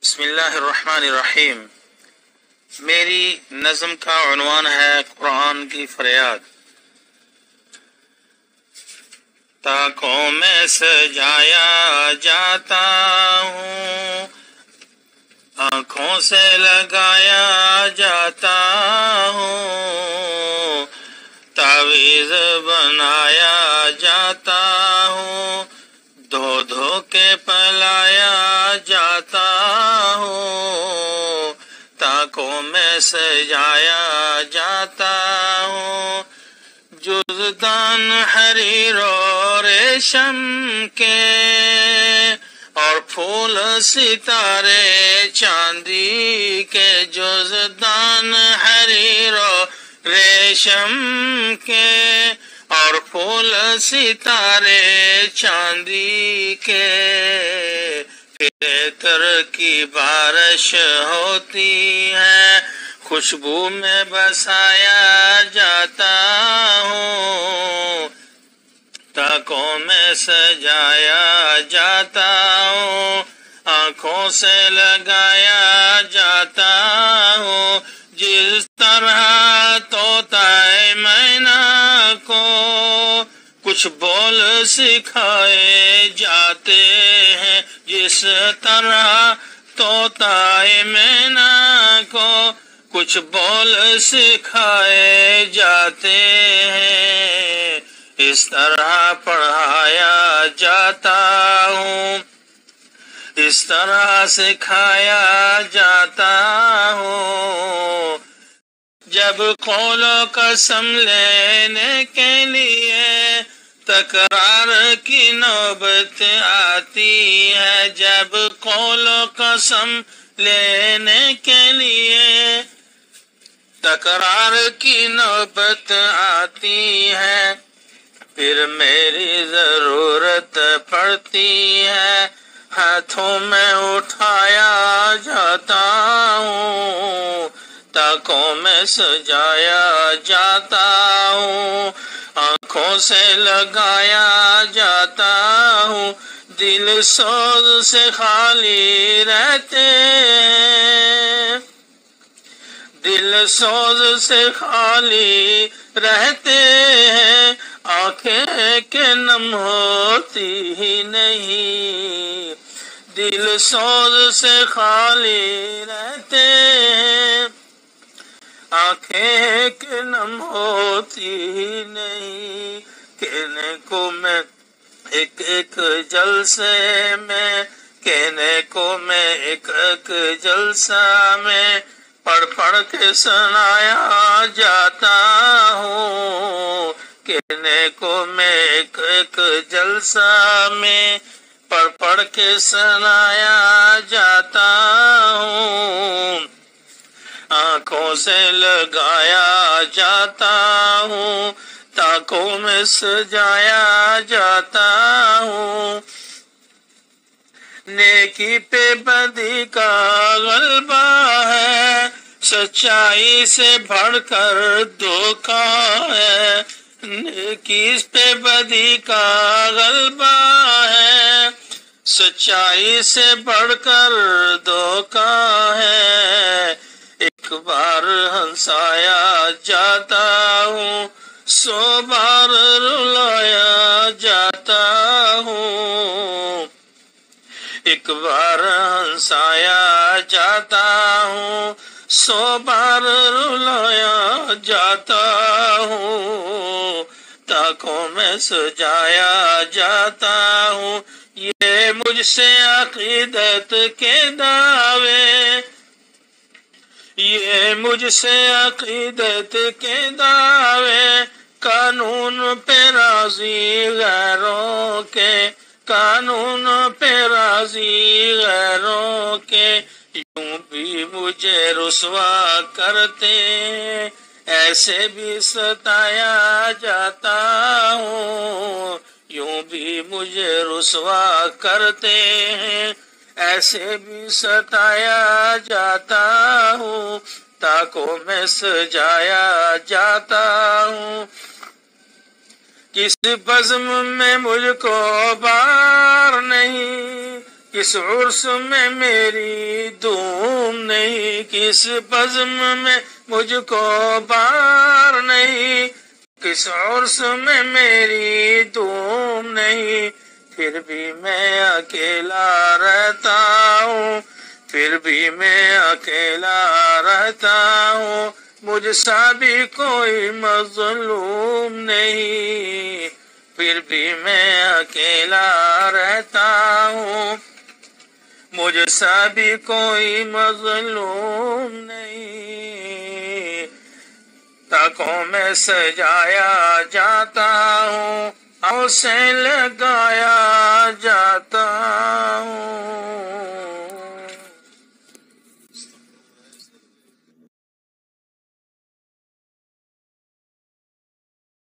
بسم اللہ الرحمن الرحیم۔ میری نظم کا عنوان ہے قرآن کی فریاد۔ تاکوں میں سجایا جاتا ہوں، آنکھوں سے لگایا جاتا ہوں، تعویذ بنایا جاتا ہوں، دھو دھو کے پلایا جاتا ہوں، تاکوں میں سجایا جاتا ہوں، جزدان حریر و ریشم کے اور پھول ستارے چاندی کے، جزدان حریر و ریشم کے اور پھول ستارے چاندی کے، پھر عطر کی بارش ہوتی ہے، خوشبو میں بسایا جاتا ہوں، تاکوں میں سجایا جاتا ہوں، آنکھوں سے لگایا جاتا ہوں، جس طرح طوطا مینا کو کچھ بول سکھائے جاتے ہیں، جس طرح طوطا مینا کو کچھ بول سکھائے جاتے ہیں، اس طرح پڑھایا جاتا ہوں، اس طرح سکھایا جاتا ہوں، جب قول و قسم لینے کے لیے تکرار کی نوبت آتی ہے، جب قول و قسم لینے کے لیے تکرار کی نوبت آتی ہے، پھر میری ضرورت پڑتی ہے، ہاتھوں میں اٹھایا جاتا ہوں، تاکوں میں سجایا جاتا ہوں، آنکھوں سے لگایا جاتا ہوں، دل سوز سے خالی رہتے ہیں، دل سوز سے خالی رہتے ہیں، آنکھیں کہ نم ہوتی ہی نہیں، دل سوز سے خالی رہتے ہیں، آنکھیں کہ نم ہوتی ہی نہیں، کہنے کو میں ایک ایک جلسے میں، کہنے کو میں ایک ایک جلسہ میں پڑھ پڑھ کے سنایا جاتا ہوں، کہنے کو میں ایک ایک جلسہ میں پڑھ پڑھ کے سنایا جاتا ہوں، آنکھوں سے لگایا جاتا ہوں، تاکوں میں سجایا جاتا ہوں، نیکی پہ بدی کا غلبہ ہے، سچائی سے بڑھ کر دھوکا ہے، نیکی پہ بدی کا غلبہ ہے، سچائی سے بڑھ کر دھوکا ہے، ایک بار ہنسایا جاتا ہوں، 100 بار رلایا جاتا ہوں، ایک بار ہنسایا جاتا ہوں، 100 بار رلایا جاتا ہوں، تاکوں میں سجایا جاتا ہوں، یہ مجھ سے عقیدت کے دعوے، یہ مجھ سے عقیدت کے دعوے، قانون پہ راضی غیروں کے، قانون پہ راضی غیروں کے، یوں بھی مجھے رسوا کرتے ہیں، ایسے بھی ستایا جاتا ہوں، یوں بھی مجھے رسوا کرتے ہیں، ایسے بھی ستایا جاتا ہوں، تاکوں میں سجایا جاتا ہوں، کس بزم میں مجھ کو بار نہیں، کس عرس میں میری دھوم نہیں، کس بزم میں مجھ کو بار نہیں، کس عرس میں میری دھوم نہیں، پھر بھی میں اکیلا رہتا ہوں، پھر بھی میں اکیلا رہتا ہوں، مجھ سا بھی کوئی مظلوم نہیں، پھر بھی میں اکیلا رہتا ہوں، مجھ سا بھی کوئی مظلوم نہیں، تاکوں میں سجایا جاتا ہوں، آنسیں لگایا جاتا ہوں۔